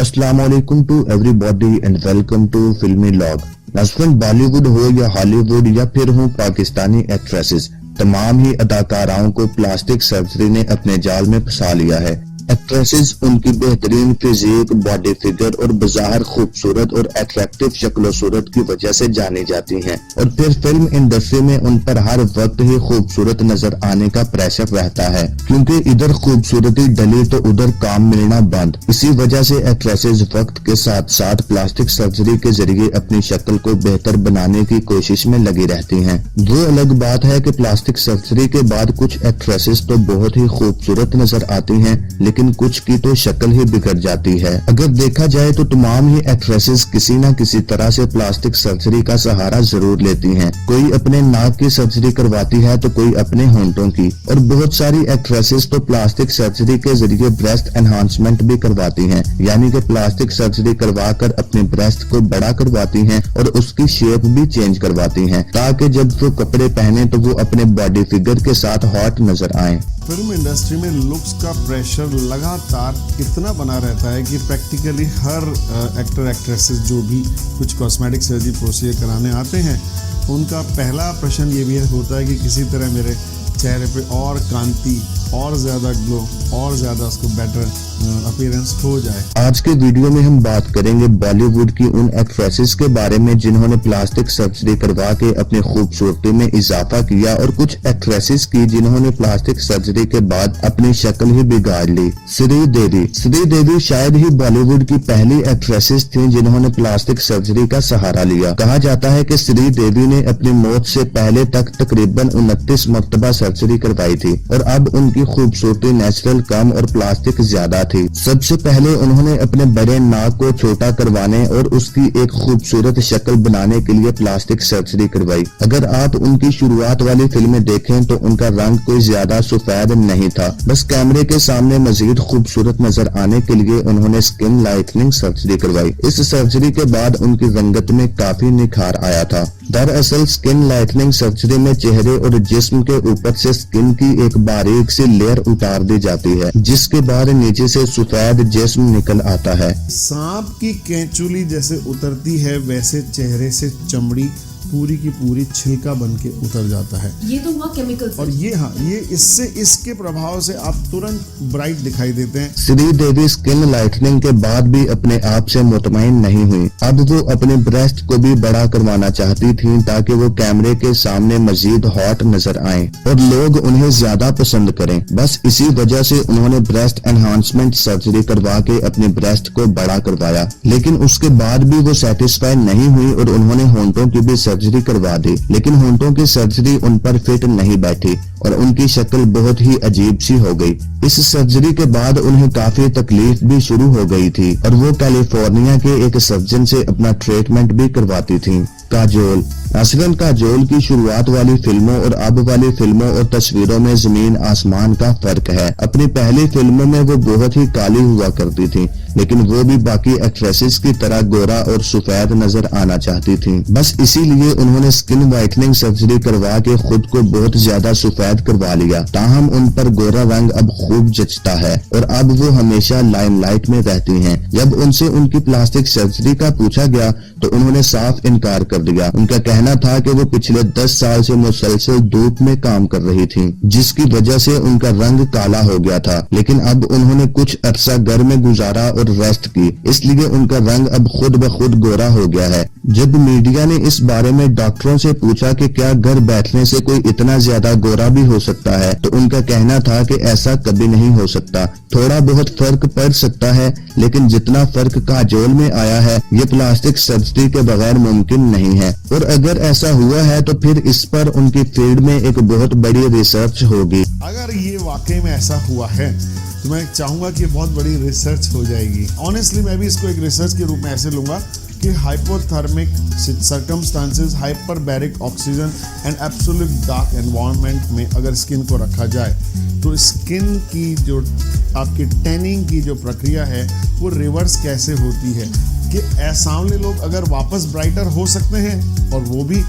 अस्सलामुअलैकुम to everybody and welcome to फिल्मी लॉग। नाज़रीन, बॉलीवुड हो या हॉलीवुड या फिर हो पाकिस्तानी एक्ट्रेसेस, तमाम ही अदाकाराओं को प्लास्टिक सर्जरी ने अपने जाल में फंसा लिया है। एक्ट्रेसेस उनकी बेहतरीन फिजिक, बॉडी फिगर और बाज़ाहिर खूबसूरत और अट्रैक्टिव शक्ल सूरत की वजह से जानी जाती हैं और फिर फिल्म इंडस्ट्री में उन पर हर वक्त ही खूबसूरत नजर आने का प्रेशर रहता है, क्योंकि इधर खूबसूरती डली तो उधर काम मिलना बंद। इसी वजह से एक्ट्रेसेस वक्त के साथ साथ प्लास्टिक सर्जरी के जरिए अपनी शक्ल को बेहतर बनाने की कोशिश में लगी रहती हैं। वो अलग बात है कि प्लास्टिक सर्जरी के बाद कुछ एक्ट्रेसेस तो बहुत ही खूबसूरत नजर आती हैं, लेकिन कुछ की तो शक्ल ही बिगड़ जाती है। अगर देखा जाए तो तमाम ही एक्ट्रेसेस किसी न किसी तरह से प्लास्टिक सर्जरी का सहारा जरूर लेती हैं। कोई अपने नाक की सर्जरी करवाती है तो कोई अपने होंठों की, और बहुत सारी एक्ट्रेसेस तो प्लास्टिक सर्जरी के जरिए ब्रेस्ट एनहांसमेंट भी करवाती हैं, यानी कि प्लास्टिक सर्जरी करवा कर अपने ब्रेस्ट को बड़ा करवाती हैं और उसकी शेप भी चेंज करवाती हैं, ताकि जब वो कपड़े पहने तो वो अपने बॉडी फिगर के साथ हॉट नजर आए। फिल्म इंडस्ट्री में लुक्स का प्रेशर लगातार इतना बना रहता है कि प्रैक्टिकली हर एक्टर एक्ट्रेसेस जो भी कुछ कॉस्मेटिक सर्जरी प्रोसीजर कराने आते हैं, उनका पहला प्रश्न ये भी होता है कि किसी तरह मेरे चेहरे पे और कांति, और ज्यादा ग्लो, और ज्यादा उसको बेटर अपीयरेंस हो जाए। आज के वीडियो में हम बात करेंगे बॉलीवुड की उन एक्ट्रेसेस के बारे में जिन्होंने प्लास्टिक सर्जरी करवा के अपनी खूबसूरती में इजाफा किया, और कुछ एक्ट्रेसेस की जिन्होंने प्लास्टिक सर्जरी के बाद अपनी शक्ल ही बिगाड़ ली। श्रीदेवी शायद ही बॉलीवुड की पहली एक्ट्रेसेस थी जिन्होंने प्लास्टिक सर्जरी का सहारा लिया। कहा जाता है कि श्रीदेवी ने अपनी मौत से पहले तक तकरीबन 29 मरतबा सर्जरी करवाई थी, और अब उनकी खूबसूरती नेचुरल कम और प्लास्टिक ज्यादा थी। सबसे पहले उन्होंने अपने बड़े नाक को छोटा करवाने और उसकी एक खूबसूरत शक्ल बनाने के लिए प्लास्टिक सर्जरी करवाई। अगर आप उनकी शुरुआत वाली फिल्में देखें तो उनका रंग कोई ज्यादा सफेद नहीं था, बस कैमरे के सामने मजीद खूबसूरत नजर आने के लिए उन्होंने स्किन लाइटनिंग सर्जरी करवाई। इस सर्जरी के बाद उनकी रंगत में काफी निखार आया था। दरअसल स्किन लाइटनिंग सर्जरी में चेहरे और जिस्म के ऊपर से स्किन की एक बारीक सी लेयर उतार दी जाती है, जिसके बाद नीचे से सफेद जिस्म निकल आता है। सांप की कैंचुली जैसे उतरती है, वैसे चेहरे से चमड़ी पूरी की पूरी छिलका बन के उतर जाता है। ये तो हुआ केमिकल से। और ये इसके प्रभाव से आप तुरंत ब्राइट दिखाई देते हैं। श्रीदेवी स्किन लाइटनिंग के बाद भी अपने आप से मुतमईन नहीं हुई। अब वो अपने ब्रेस्ट को भी बड़ा करवाना चाहती थी, ताकि वो कैमरे के सामने मजीद हॉट नजर आएं और लोग उन्हें ज्यादा पसंद करें। बस इसी वजह से उन्होंने ब्रेस्ट एनहांसमेंट सर्जरी करवा के अपने ब्रेस्ट को बड़ा करवाया, लेकिन उसके बाद भी वो सेटिस्फाई नहीं हुई और उन्होंने होंठों की भी सर्जरी करवा दी, लेकिन होंठों की सर्जरी उन पर फिट नहीं बैठी और उनकी शक्ल बहुत ही अजीब सी हो गई। इस सर्जरी के बाद उन्हें काफी तकलीफ भी शुरू हो गई थी और वो कैलिफोर्निया के एक सर्जन से अपना ट्रीटमेंट भी करवाती थी। काजोल नाज़रीन, काजोल की शुरुआत वाली फिल्मों और अब वाली फिल्मों और तस्वीरों में जमीन आसमान का फर्क है। अपनी पहली फिल्मों में वो बहुत ही काली हुआ करती थी, लेकिन वो भी बाकी एक्ट्रेसेस की तरह गोरा और सफेद नजर आना चाहती थी। बस इसीलिए उन्होंने स्किन वाइटनिंग सर्जरी करवा के खुद को बहुत ज्यादा सफेद करवा लिया। ताहम उन पर गोरा रंग अब खूब जचता है और अब वो हमेशा लाइमलाइट में रहती हैं। जब उनसे उनकी प्लास्टिक सर्जरी का पूछा गया तो उन्होंने साफ इनकार कर दिया। उनका कहना था कि वो पिछले 10 साल से मुसलसल धूप में काम कर रही थी, जिसकी वजह से उनका रंग काला हो गया था, लेकिन अब उन्होंने कुछ अरसा घर में गुजारा और रेस्ट की, इसलिए उनका रंग अब खुद ब खुद गोरा हो गया है। जब मीडिया ने इस बारे में डॉक्टरों से पूछा कि क्या घर बैठने से कोई इतना ज्यादा गोरा भी हो सकता है, तो उनका कहना था कि ऐसा कभी नहीं हो सकता। थोड़ा बहुत फर्क पड़ सकता है, लेकिन जितना फर्क काजोल में आया है ये प्लास्टिक सर्जरी के बगैर मुमकिन नहीं है, और अगर ऐसा हुआ है तो फिर इस पर उनकी फील्ड में एक बहुत बड़ी रिसर्च होगी। अगर ये वाकई में ऐसा हुआ है तो मैं चाहूंगा कि बहुत बड़ी रिसर्च हो जाएगी। ऑनेस्टली मैं भी इसको एक रिसर्च के रूप में ऐसे लूंगा कि hypothermic circumstances, hyperbaric oxygen and absolute dark environment में अगर स्किन को रखा जाए तो स्किन की जो आपकी टैनिंग की जो प्रक्रिया है वो रिवर्स कैसे होती है, कि सांवले लोग अगर वापस ब्राइटर हो सकते हैं, और वो भी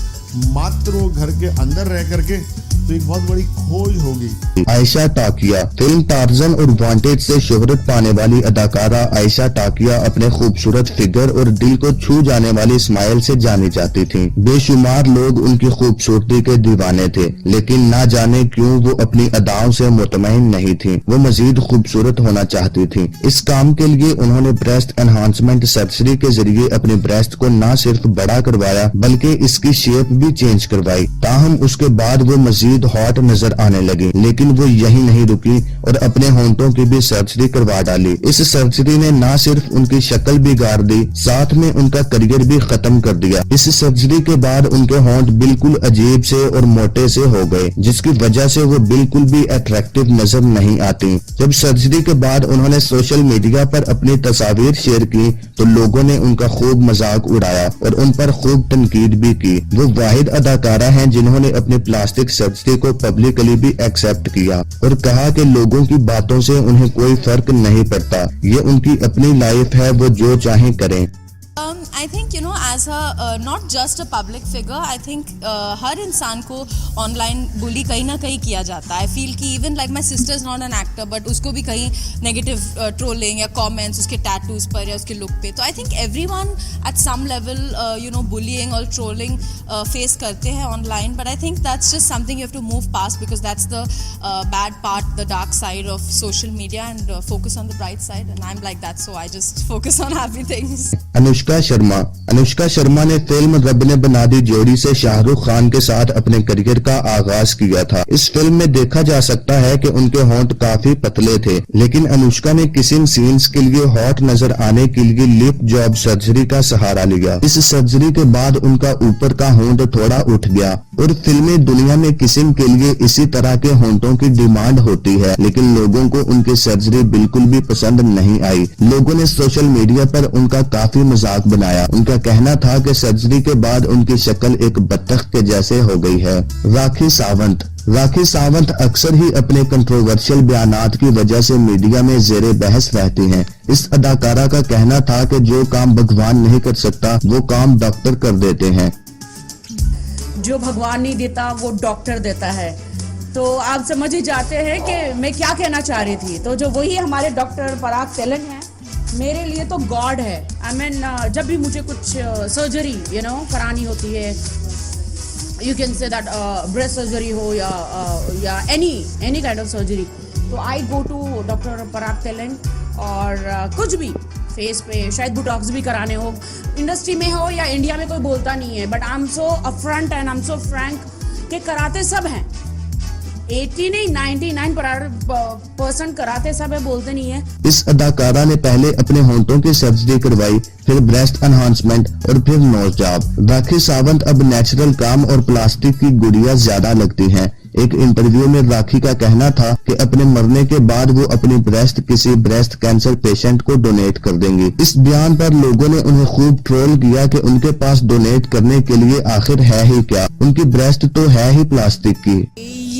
मात्र वो घर के अंदर रह करके तो एक बहुत बड़ी खोज होगी। आयशा टाकिया। फिल्म टार्जन और वांटेड से शोहरत पाने वाली अदाकारा आयशा टाकिया अपने खूबसूरत फिगर और दिल को छू जाने वाली स्माइल से जानी जाती थीं। बेशुमार लोग उनकी खूबसूरती के दीवाने थे, लेकिन ना जाने क्यों वो अपनी अदाओं से मुतमईन नहीं थीं। वो मजीद खूबसूरत होना चाहती थीं। इस काम के लिए उन्होंने ब्रेस्ट एनहांसमेंट सर्जरी के जरिए अपने ब्रेस्ट को न सिर्फ बड़ा करवाया बल्कि इसकी शेप भी चेंज करवाई। ताहम उसके बाद वो मजीद हॉट नजर आने लगी, लेकिन वो यही नहीं रुकी और अपने होंठों की भी सर्जरी करवा डाली। इस सर्जरी ने न सिर्फ उनकी शक्ल बिगाड़ दी, साथ में उनका करियर भी खत्म कर दिया। इस सर्जरी के बाद उनके होंठ बिल्कुल अजीब से और मोटे से हो गए, जिसकी वजह से वो बिल्कुल भी अट्रैक्टिव नजर नहीं आती। जब सर्जरी के बाद उन्होंने सोशल मीडिया पर अपनी तस्वीर शेयर की तो लोगों ने उनका खूब मजाक उड़ाया और उन पर खूब तनकीद भी की। वो वाहिद अदाकारा हैं जिन्होंने अपनी प्लास्टिक सर्जरी को पब्लिकली भी एक्सेप्ट किया और कहा कि लोगों की बातों से उन्हें कोई फर्क नहीं पड़ता, ये उनकी अपनी लाइफ है, वो जो चाहें करें। I think as a not just a public figure, I think हर इंसान को ऑनलाइन बुली कहीं ना कहीं किया जाता है। I feel कि even like my sister is not an actor, but उसको भी कहीं negative trolling या comments उसके tattoos पर या उसके look पे। तो I think everyone at some level bullying or trolling face करते हैं online, but I think that's just something you have to move past because that's the bad part, the dark side of social media, and focus on the bright side, and I'm like that, so I just focus on happy things. Anushka Sharma ने film रब ने बना दी जोड़ी से शाहरुख खान के साथ अपने career का आगाज किया था। इस फिल्म में देखा जा सकता है कि उनके होंठ काफी पतले थे, लेकिन अनुष्का ने किसिंग सीन्स के लिए हॉट नजर आने के लिए लिप जॉब सर्जरी का सहारा लिया। इस सर्जरी के बाद उनका ऊपर का होंठ थोड़ा उठ गया और फिल्मी दुनिया में किसिंग के लिए इसी तरह के होंठों की डिमांड होती है, लेकिन लोगों को उनकी सर्जरी बिल्कुल भी पसंद नहीं आई। लोगों ने सोशल मीडिया पर उनका काफी मजाक बनाया। उनका कहना था कि सर्जरी के बाद उनकी शक्ल एक बत्तख के जैसे हो गई है। राखी सावंत अक्सर ही अपने कंट्रोवर्शियल बयानात की वजह से मीडिया में ज़ेरे बहस रहती हैं। इस अदाकारा का कहना था कि जो काम भगवान नहीं कर सकता वो काम डॉक्टर कर देते हैं। जो भगवान नहीं देता वो डॉक्टर देता है। तो आप समझ ही जाते हैं कि मैं क्या कहना चाह रही थी। तो जो वही हमारे डॉक्टर पराग तेलंग हैं, मेरे लिए तो गॉड है। आई मीन जब भी मुझे कुछ सर्जरी करानी होती है, you can say that breast surgery हो या एनी काइंड ऑफ सर्जरी, तो आई गो टू डॉक्टर पराग तेलंग। और कुछ भी फेस पे शायद बुटॉक्स भी कराने हो, इंडस्ट्री में हो या इंडिया में कोई बोलता नहीं है, but I am so upfront and I am so Frank कि कराते सब हैं। 80 नहीं 99% कराते सब है, बोलते नहीं है। इस अदाकारा ने पहले अपने होंठों की सर्जरी करवाई, फिर ब्रेस्ट एनहांसमेंट और फिर नोज जॉब। राखी सावंत अब नेचुरल काम और प्लास्टिक की गुड़िया ज्यादा लगती हैं। एक इंटरव्यू में राखी का कहना था कि अपने मरने के बाद वो अपनी ब्रेस्ट किसी ब्रेस्ट कैंसर पेशेंट को डोनेट कर देंगी। इस बयान पर लोगों ने उन्हें खूब ट्रोल किया कि उनके पास डोनेट करने के लिए आखिर है ही क्या, उनकी ब्रेस्ट तो है ही प्लास्टिक की।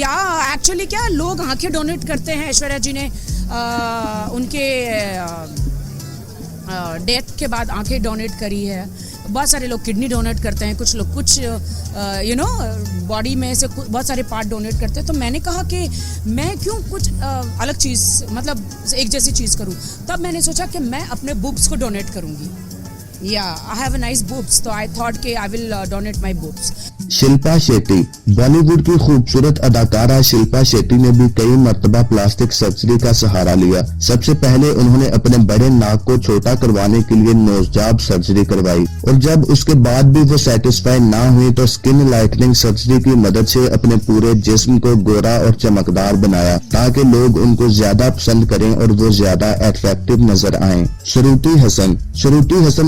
या एक्चुअली क्या लोग आंखें डोनेट करते हैं। ऐश्वर्या जी ने उनके डेथ के बाद आंखें डोनेट करी है। बहुत सारे लोग किडनी डोनेट करते हैं, कुछ लोग कुछ बॉडी में से बहुत सारे पार्ट डोनेट करते हैं। तो मैंने कहा कि मैं क्यों कुछ अलग चीज़, मतलब एक जैसी चीज़ करूं। तब मैंने सोचा कि मैं अपने बूब्स को डोनेट करूंगी। I have a nice boobs, तो आई थॉट कि I will donate my boobs. Shilpa Shetty. Bollywood की खूबसूरत अदाकारा शिल्पा शेट्टी ने भी कई मर्तबा प्लास्टिक सर्जरी का सहारा लिया। सबसे पहले उन्होंने अपने बड़े नाक को छोटा करवाने के लिए नोज जॉब सर्जरी करवाई और जब उसके बाद भी वो सेटिस्फाई ना हुई तो स्किन लाइटनिंग सर्जरी की मदद से अपने पूरे जिस्म को गोरा और चमकदार बनाया ताकि लोग उनको ज्यादा पसंद करें और वो ज्यादा अट्रैक्टिव नजर आएं। श्रुति हसन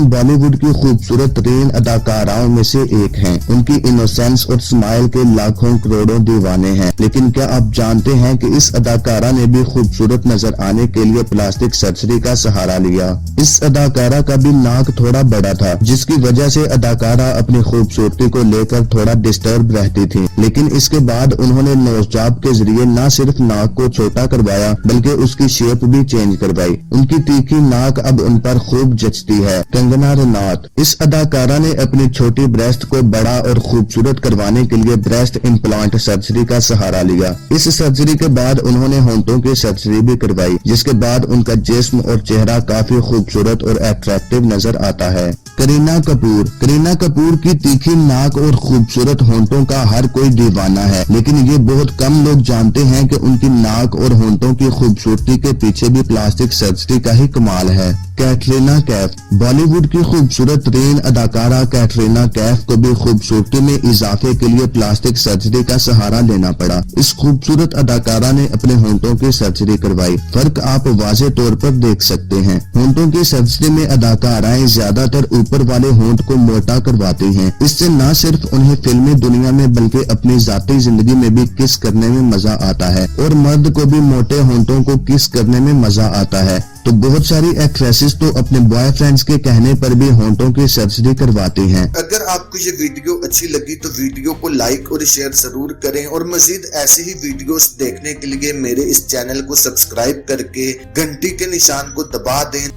बॉलीवुड की खूबसूरत तरीन अदाकाराओं में से एक हैं। उनकी इनोसेंस और स्माइल के लाखों करोड़ों दीवाने हैं, लेकिन क्या आप जानते हैं कि इस अदाकारा ने भी खूबसूरत नजर आने के लिए प्लास्टिक सर्जरी का सहारा लिया। इस अदाकारा का भी नाक थोड़ा बड़ा था, जिसकी वजह से अदाकारा अपनी खूबसूरती को लेकर थोड़ा डिस्टर्ब रहती थी, लेकिन इसके बाद उन्होंने नोज जॉब के जरिए न सिर्फ नाक को छोटा करवाया बल्कि उसकी शेप भी चेंज करवाई। उनकी तीखी नाक अब उन पर खूब जचती है। कंगना रनौत। इस अदाकारा ने अपनी छोटी ब्रेस्ट को बड़ा और खूबसूरत खूबसूरत करवाने के लिए ब्रेस्ट इम्प्लांट सर्जरी का सहारा लिया। इस सर्जरी के बाद उन्होंने होंठों की सर्जरी भी करवाई, जिसके बाद उनका जिस्म और चेहरा काफी खूबसूरत और अट्रैक्टिव नजर आता है। करीना कपूर की तीखी नाक और खूबसूरत होंठों का हर कोई दीवाना है, लेकिन ये बहुत कम लोग जानते हैं कि उनकी नाक और होंठों की खूबसूरती के पीछे भी प्लास्टिक सर्जरी का ही कमाल है। कैटरीना कैफ, बॉलीवुड की खूबसूरत तरीन अदाकारा कैटरीना कैफ को भी खूबसूरती में इजाफे के लिए प्लास्टिक सर्जरी का सहारा लेना पड़ा। इस खूबसूरत अदाकारा ने अपने होंठों की सर्जरी करवाई। फर्क आप वाज़े तौर पर देख सकते हैं। होंठों की सर्जरी में अदाकाराएं ज्यादातर ऊपर वाले होंठ को मोटा करवाती हैं। इससे न सिर्फ उन्हें फिल्मी दुनिया में बल्कि अपनी जाती जिंदगी में भी किस करने में मजा आता है, और मर्द को भी मोटे होंठों को किस करने में मजा आता है। तो बहुत सारी एक्ट्रेसेस तो अपने बॉयफ्रेंड्स के कहने पर भी होंठों की सर्जरी करवाती हैं। अगर आपको ये वीडियो अच्छी लगी तो वीडियो को लाइक और शेयर जरूर करें, और मजीद ऐसे ही वीडियोस देखने के लिए मेरे इस चैनल को सब्सक्राइब करके घंटी के निशान को दबा दें।